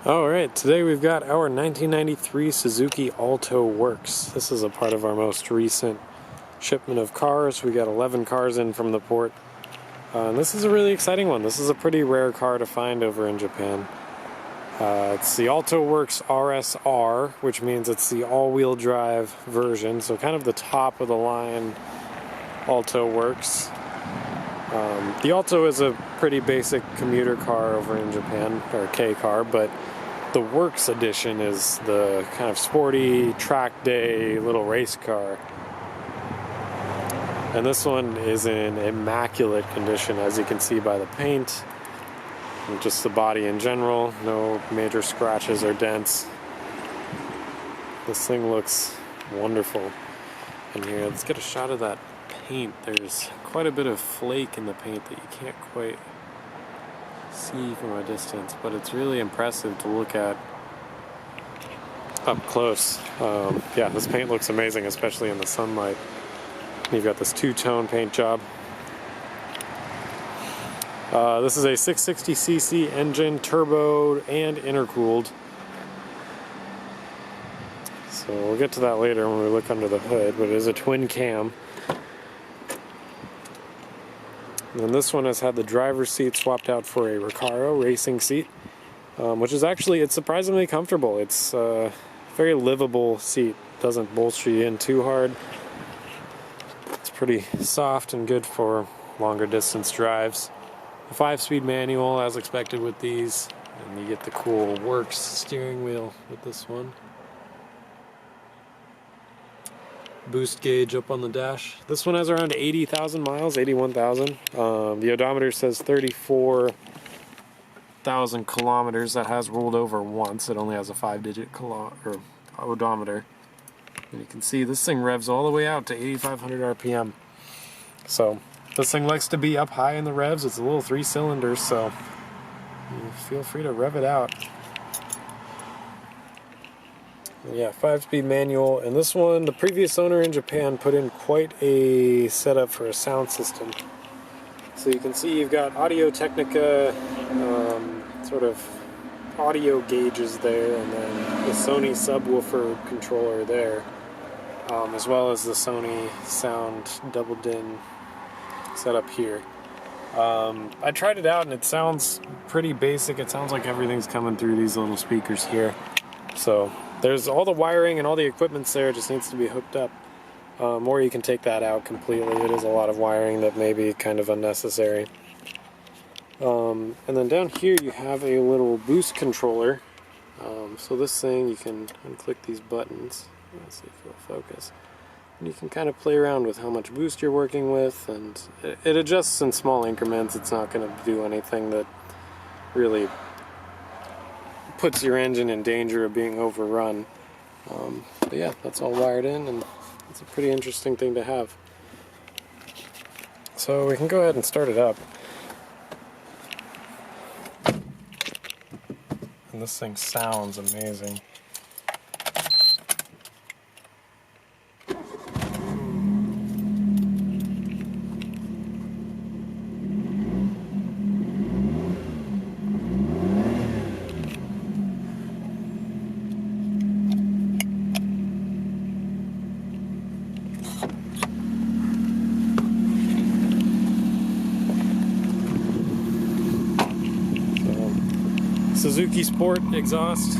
Alright, today we've got our 1993 Suzuki Alto works. This is a part of our most recent shipment of cars. We got 11 cars in from the port. And this is a really exciting one. This is a pretty rare car to find over in Japan. It's the Alto Works RSR, which means it's the all-wheel drive version, so kind of the top of the line Alto Works. The Alto is a pretty basic commuter car over in Japan, or K car, but the Works edition is the kind of sporty track day little race car. And this one is in immaculate condition, as you can see by the paint, and just the body in general. No major scratches or dents. This thing looks wonderful. And here, let's get a shot of that paint. There's quite a bit of flake in the paint that you can't quite see from a distance, but it's really impressive to look at up close. Yeah, this paint looks amazing, especially in the sunlight. You've got this two-tone paint job. This is a 660cc engine, turbo and intercooled. So we'll get to that later when we look under the hood, but it is a twin cam. And then this one has had the driver's seat swapped out for a Recaro racing seat, which is actually, it's surprisingly comfortable. It's a very livable seat. Doesn't bolster you in too hard. It's pretty soft and good for longer distance drives. A 5-speed manual as expected with these, and you get the cool Works steering wheel with this one. Boost gauge up on the dash. This one has around 80,000 miles, 81,000. The odometer says 34,000 kilometers. That has rolled over once. It only has a 5-digit odometer. And you can see this thing revs all the way out to 8,500 RPM. So this thing likes to be up high in the revs. It's a little 3-cylinder, so you feel free to rev it out. Yeah, 5-speed manual, and this one, the previous owner in Japan put in quite a setup for a sound system. So you can see you've got Audio Technica, sort of audio gauges there, and then the Sony subwoofer controller there, as well as the Sony sound double din setup here. I tried it out and it sounds pretty basic. It sounds like everything's coming through these little speakers here. So there's all the wiring and all the equipment's there, it just needs to be hooked up. Or you can take that out completely. It is a lot of wiring that may be kind of unnecessary. And then down here you have a little boost controller. So this thing, you can unclick these buttons. Let's see if it'll focus. And you can kind of play around with how much boost you're working with, and it adjusts in small increments. It's not going to do anything that really puts your engine in danger of being overrun. But yeah, that's all wired in, and it's a pretty interesting thing to have. So we can go ahead and start it up. And this thing sounds amazing. Suzuki Sport exhaust.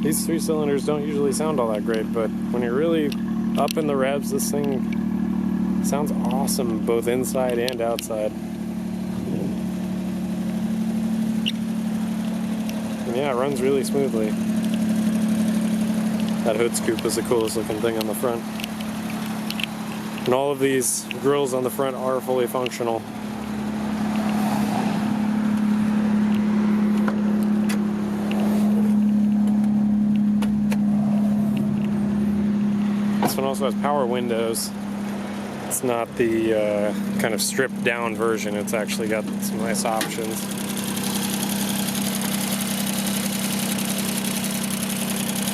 These 3-cylinders don't usually sound all that great, but when you're really up in the revs, this thing sounds awesome both inside and outside. And yeah, it runs really smoothly. That hood scoop is the coolest looking thing on the front. And all of these grills on the front are fully functional. This one also has power windows. It's not the kind of stripped down version. It's actually got some nice options.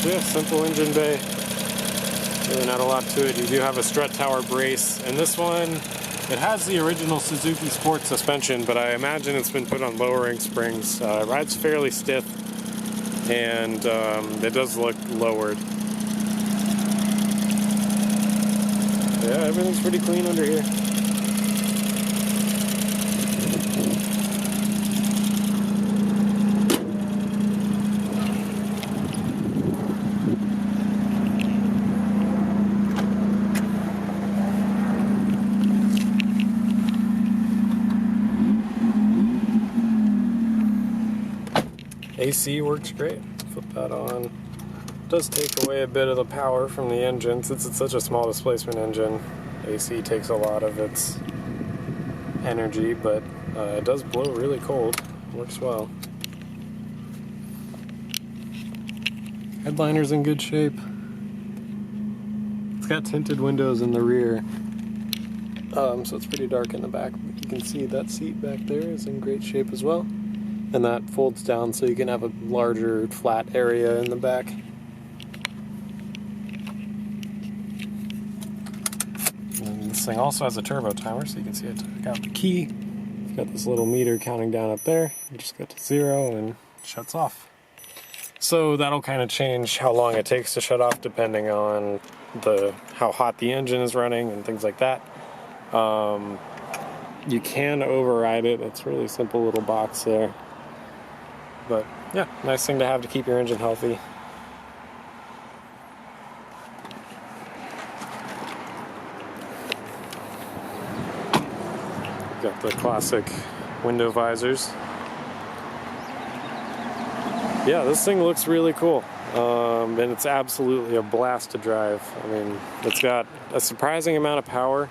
Yeah, simple engine bay. Really not a lot to it. You do have a strut tower brace, and this one It has the original Suzuki Sport suspension, but I imagine it's been put on lowering springs. It rides fairly stiff, and it does look lowered. Yeah, everything's pretty clean under here. AC works great. Flip that on. Does take away a bit of the power from the engine. Since it's such a small displacement engine, AC takes a lot of its energy, but it does blow really cold. Works well. Headliner's in good shape. It's got tinted windows in the rear, so it's pretty dark in the back. But you can see that seat back there is in great shape as well. And that folds down so you can have a larger flat area in the back. And this thing also has a turbo timer, so you can see I took out the key. It's got this little meter counting down up there. You just go to 0 and it shuts off. So that'll kind of change how long it takes to shut off depending on how hot the engine is running and things like that. You can override it. It's a really simple little box there. But yeah, nice thing to have to keep your engine healthy. Got the classic window visors. Yeah, this thing looks really cool. And it's absolutely a blast to drive. I mean, it's got a surprising amount of power,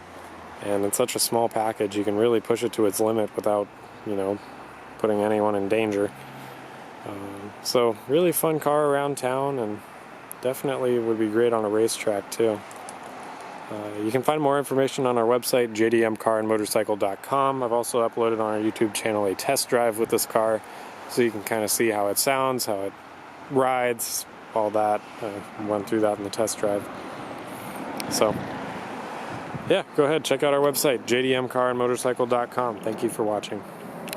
and it's such a small package. You can really push it to its limit without, putting anyone in danger. So really fun car around town, and definitely would be great on a racetrack too. You can find more information on our website, jdmcarandmotorcycle.com. I've also uploaded on our YouTube channel a test drive with this car, so you can kind of see how it sounds, how it rides, all that. Went through that in the test drive. So yeah, go ahead, check out our website, jdmcarandmotorcycle.com. Thank you for watching.